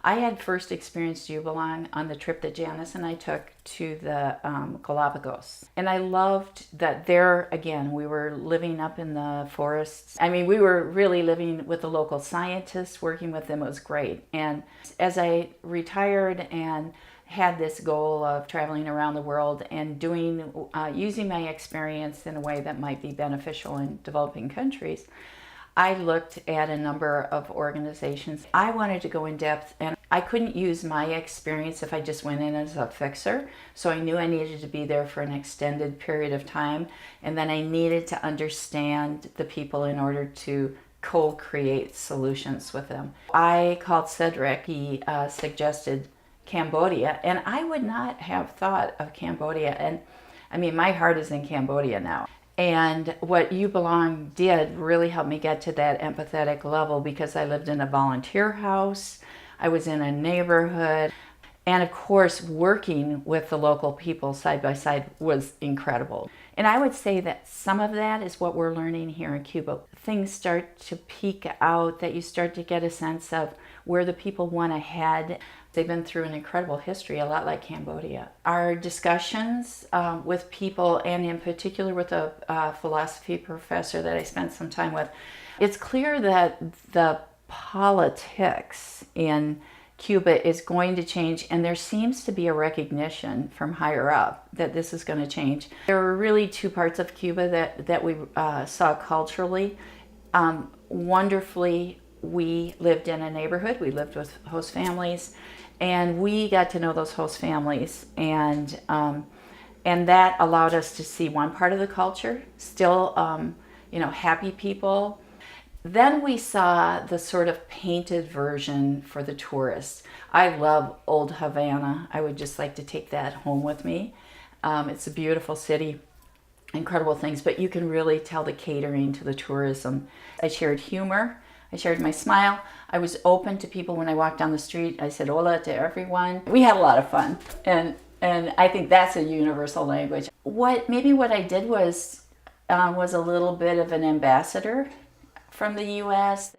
I had first experienced UBELONG on the trip that Janice and I took to the Galapagos. And I loved that there, again, we were living up in the forests. I mean, we were really living with the local scientists, working with them. It was great. And as I retired and had this goal of traveling around the world and doing, using my experience in a way that might be beneficial in developing countries, I looked at a number of organizations. I wanted to go in depth, and I couldn't use my experience if I just went in as a fixer. So I knew I needed to be there for an extended period of time, and then I needed to understand the people in order to co-create solutions with them. I called Cedric. He suggested Cambodia, and I would not have thought of Cambodia. And I mean, my heart is in Cambodia now. And what UBELONG did really helped me get to that empathetic level, because I lived in a volunteer house, I was in a neighborhood, and of course working with the local people side by side was incredible. And I would say that some of that is what we're learning here in Cuba. Things start to peak out, that you start to get a sense of where the people want to head. They've been through an incredible history, a lot like Cambodia. Our discussions with people, and in particular with a philosophy professor that I spent some time with, it's clear that the politics in Cuba is going to change, and there seems to be a recognition from higher up that this is going to change. There were really two parts of Cuba that we saw culturally. Wonderfully, we lived in a neighborhood, we lived with host families, and we got to know those host families, and that allowed us to see one part of the culture, still happy people. Then we saw the sort of painted version for the tourists. I love old Havana. I would just like to take that home with me. It's a beautiful city, incredible things, but you can really tell the catering to the tourism. I shared humor. I shared my smile. I was open to people when I walked down the street. I said hola to everyone. We had a lot of fun, and I think that's a universal language. What I did was a little bit of an ambassador from the U.S.